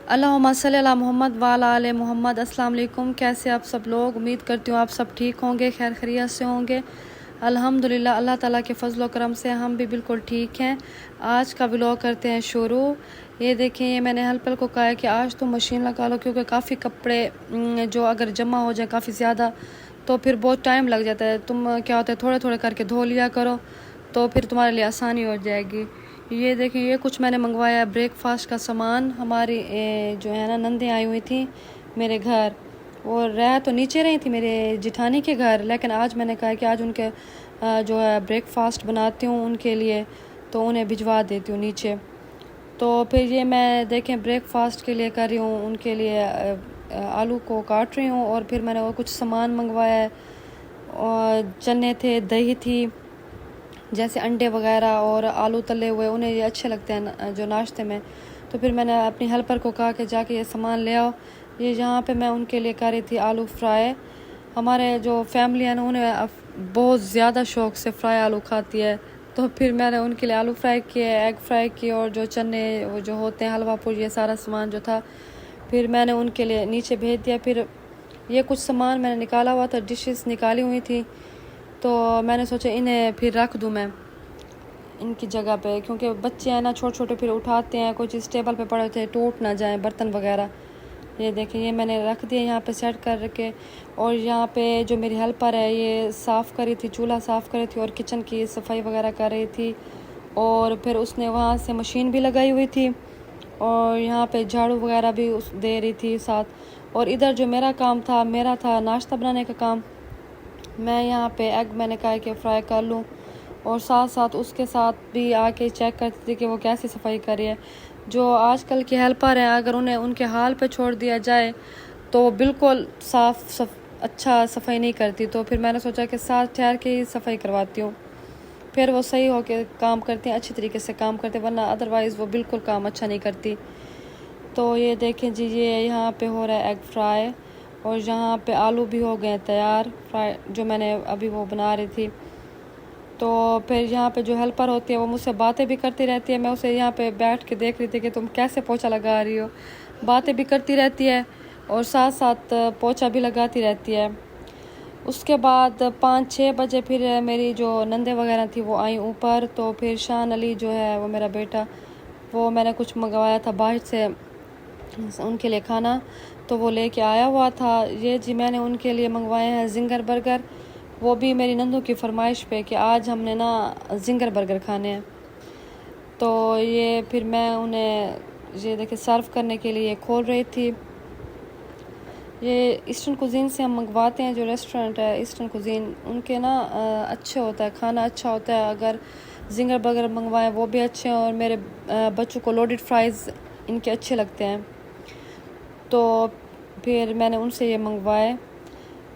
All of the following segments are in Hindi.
अल्लाहुम्मा सल्ली अला मोहम्मद वाला आले मोहम्मद। अस्सलाम वालेकुम। कैसे आप सब लोग? उम्मीद करती हूँ आप सब ठीक होंगे, खैर खैरियत से होंगे। अल्हम्दुलिल्लाह अल्लाह ताला के फजल व करम से हम भी बिल्कुल ठीक हैं। आज का व्लॉग करते हैं शुरू। ये देखें, ये मैंने हल्पल को कहा है कि आज तो मशीन लगा लो, क्योंकि काफ़ी कपड़े जो अगर जमा हो जाए काफ़ी ज़्यादा तो फिर बहुत टाइम लग जाता है। तुम क्या होता है थोड़े थोड़े करके धो लिया करो तो फिर तुम्हारे लिए आसानी हो जाएगी। ये देखिए, ये कुछ मैंने मंगवाया ब्रेकफास्ट का सामान। हमारी जो है ना नंदे आई हुई थी मेरे घर, और रह तो नीचे रही थी मेरे जिठानी के घर, लेकिन आज मैंने कहा कि आज उनके जो है ब्रेकफास्ट बनाती हूँ उनके लिए, तो उन्हें भिजवा देती हूँ नीचे। तो फिर ये मैं देखें ब्रेकफास्ट के लिए कर रही हूँ, उनके लिए आलू को काट रही हूँ। और फिर मैंने और कुछ सामान मंगवाया है, और चने थे, दही थी, जैसे अंडे वगैरह और आलू तले हुए, उन्हें ये अच्छे लगते हैं जो नाश्ते में। तो फिर मैंने अपनी हेल्पर को कहा कि जाके ये सामान ले आओ। ये यहाँ पे मैं उनके लिए कर रही थी आलू फ्राई। हमारे जो फैमिली है ना उन्हें बहुत ज़्यादा शौक़ से फ्राई आलू खाती है, तो फिर मैंने उनके लिए आलू फ्राई किए, एग फ्राई किए, और जो चने वो जो होते हैं हलवा पूरी, ये सारा सामान जो था फिर मैंने उनके लिए नीचे भेज दिया। फिर ये कुछ सामान मैंने निकाला हुआ था, डिशेस निकाली हुई थी, तो मैंने सोचा इन्हें फिर रख दूँ मैं इनकी जगह पे, क्योंकि बच्चे हैं ना छोटे छोटे, फिर उठाते हैं, कोई चीज़ टेबल पे पड़े थे टूट ना जाए बर्तन वगैरह। ये देखें, ये मैंने रख दिया यहाँ पे सेट कर के। और यहाँ पे जो मेरी हेल्पर है ये साफ़ करी थी, चूल्हा साफ़ करी थी और किचन की सफाई वगैरह कर रही थी। और फिर उसने वहाँ से मशीन भी लगाई हुई थी, और यहाँ पे झाड़ू वगैरह भी उस दे रही थी साथ। और इधर जो मेरा काम था, मेरा था नाश्ता बनाने का काम। मैं यहाँ पे एग मैंने कहा कि फ्राई कर लूँ, और साथ साथ उसके साथ भी आके चेक करती थी कि वो कैसी सफाई कर रही है। जो आजकल की हेल्पर हैं, अगर उन्हें उनके हाल पे छोड़ दिया जाए तो वो बिल्कुल अच्छा सफाई नहीं करती। तो फिर मैंने सोचा कि साथ ठहर के ही सफाई करवाती हूँ, फिर वो सही हो के काम करती हैं, अच्छी तरीके से काम करते, वरना अदरवाइज़ वो बिल्कुल काम अच्छा नहीं करती। तो ये देखें जी, ये यहाँ पे हो रहा है एग फ्राई, और यहाँ पे आलू भी हो गए तैयार फ्राई, जो मैंने अभी वो बना रही थी। तो फिर यहाँ पे जो हेल्पर होती है वो मुझसे बातें भी करती रहती है। मैं उसे यहाँ पे बैठ के देख रही थी कि तुम कैसे पोछा लगा रही हो, बातें भी करती रहती है और साथ साथ पोछा भी लगाती रहती है। उसके बाद 5-6 बजे फिर मेरी जो नंदे वगैरह थी वो आई ऊपर। तो फिर शान अली जो है वो मेरा बेटा, वो मैंने कुछ मंगवाया था बाहर से उनके लिए खाना, तो वो लेके आया हुआ था। ये जी मैंने उनके लिए मंगवाए हैं जिंगर बर्गर, वो भी मेरी नंदों की फरमाइश पे कि आज हमने ना जिंगर बर्गर खाने हैं। तो ये फिर मैं उन्हें ये देखिए सर्व करने के लिए खोल रही थी। ये ईस्टर्न कुजीन से हम मंगवाते हैं, जो रेस्टोरेंट है ईस्टर्न कुजीन, उनके ना अच्छे होता है खाना, अच्छा होता है। अगर जिंगर बर्गर मंगवाएं वो भी अच्छे हैं, और मेरे बच्चों को लोडेड फ्राइज़ इनके अच्छे लगते हैं, तो फिर मैंने उनसे ये मंगवाए।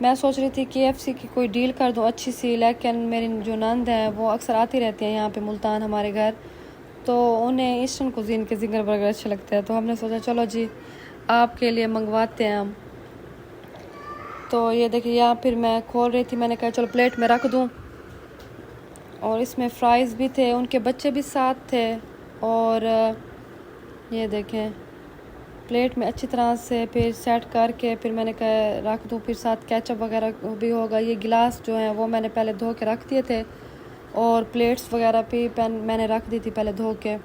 मैं सोच रही थी KFC की कोई डील कर दूं अच्छी सी, लेकिन मेरी जो नंद है वो अक्सर आती रहती है यहाँ पे मुल्तान हमारे घर, तो उन्हें ईस्टर्न कुजीन के जिंगर बर्गर अच्छे लगते हैं। तो हमने सोचा चलो जी आपके लिए मंगवाते हैं हम। तो ये देखिए, यहाँ फिर मैं खोल रही थी, मैंने कहा चलो प्लेट में रख दूँ, और इसमें फ्राइज़ भी थे, उनके बच्चे भी साथ थे। और ये देखें प्लेट में अच्छी तरह से फिर सेट करके फिर मैंने कहा रख दूँ, फिर साथ केचप वगैरह भी होगा। ये गिलास जो हैं वो मैंने पहले धो के रख दिए थे, और प्लेट्स वगैरह भी मैंने रख दी थी पहले धो के।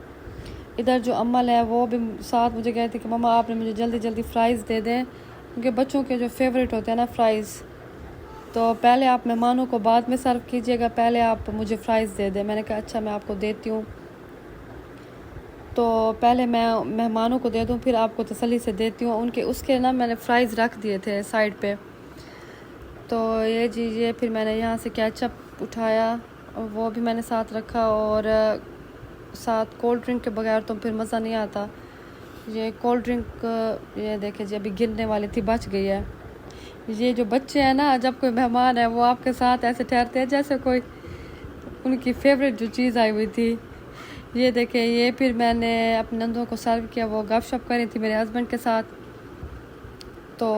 इधर जो अम्मल है वो भी साथ मुझे कहती कि मम्मा आपने मुझे जल्दी जल्दी फ्राइज़ दे दें, क्योंकि बच्चों के जो फेवरेट होते हैं ना फ्राइज़, तो पहले आप मेहमानों को बाद में सर्व कीजिएगा, पहले आप मुझे फ़्राइज़ दे दें। मैंने कहा अच्छा मैं आपको देती हूँ, तो पहले मैं मेहमानों को दे दूँ फिर आपको तसल्ली से देती हूँ। उनके उसके ना मैंने फ़्राइज़ रख दिए थे साइड पे। तो ये जी ये फिर मैंने यहाँ से केचप उठाया और वो भी मैंने साथ रखा, और साथ कोल्ड ड्रिंक के बगैर तो फिर मज़ा नहीं आता। ये कोल्ड ड्रिंक ये देखे जी अभी गिरने वाली थी, बच गई है। ये जो बच्चे हैं ना, जब कोई मेहमान है वो आपके साथ ऐसे ठहरते हैं जैसे कोई उनकी फेवरेट जो चीज़ आई हुई थी। ये देखें, ये फिर मैंने अपने नंदों को सर्व किया, वो गपशप कर रही थी मेरे हस्बैंड के साथ। तो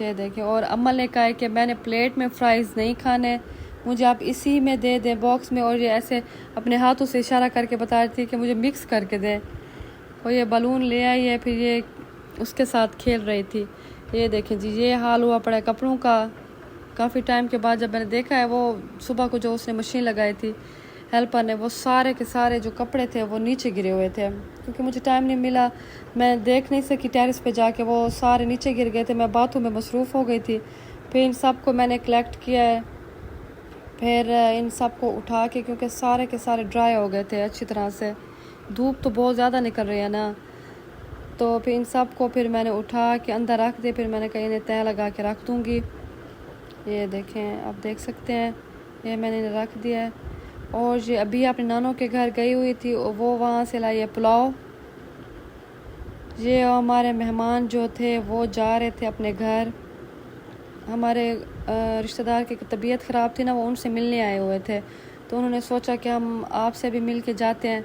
ये देखें, और अम्मल ने कहा है कि मैंने प्लेट में फ्राइज़ नहीं खाने, मुझे आप इसी में दे दें बॉक्स में। और ये ऐसे अपने हाथों से इशारा करके बता रही थी कि मुझे मिक्स करके दें। और ये बलून ले आई है, फिर ये उसके साथ खेल रही थी। ये देखें जी, ये हाल हुआ पड़ा है कपड़ों का। काफ़ी टाइम के बाद जब मैंने देखा है, वो सुबह को जो उसने मशीन लगाई थी हेल्पर ने, वो सारे के सारे जो कपड़े थे वो नीचे गिरे हुए थे। क्योंकि मुझे टाइम नहीं मिला, मैं देख नहीं सकी टेरेस पे जाके, वो सारे नीचे गिर गए थे। मैं बातों में मसरूफ़ हो गई थी। फिर इन सब को मैंने कलेक्ट किया है, फिर इन सब को उठा के, क्योंकि सारे के सारे ड्राई हो गए थे अच्छी तरह से, धूप तो बहुत ज़्यादा निकल रही है ना। तो फिर इन सब को फिर मैंने उठा के अंदर रख दिया। फिर मैंने कहीं इन्हें तय लगा के रख दूँगी। ये देखें, आप देख सकते हैं, ये मैंने इन्हें रख दिया है। और ये अभी अपने नानों के घर गई हुई थी, वो वहाँ से लाई है पुलाव। ये हमारे मेहमान जो थे वो जा रहे थे अपने घर। हमारे रिश्तेदार की तबीयत ख़राब थी ना, वो उनसे मिलने आए हुए थे। तो उन्होंने सोचा कि हम आपसे भी मिल के जाते हैं।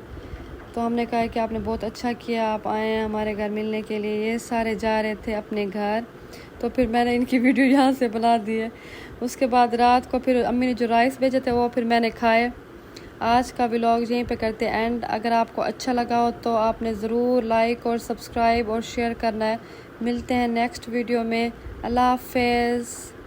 तो हमने कहा कि आपने बहुत अच्छा किया, आप आए हैं हमारे घर मिलने के लिए। ये सारे जा रहे थे अपने घर, तो फिर मैंने इनकी वीडियो यहाँ से बना दी है। उसके बाद रात को फिर अम्मी ने जो राइस भेजे थे वो फिर मैंने खाए। आज का व्लॉग यहीं पे करते हैं एंड। अगर आपको अच्छा लगा हो तो आपने ज़रूर लाइक और सब्सक्राइब और शेयर करना है। मिलते हैं नेक्स्ट वीडियो में। अल्लाह हाफ़िज़।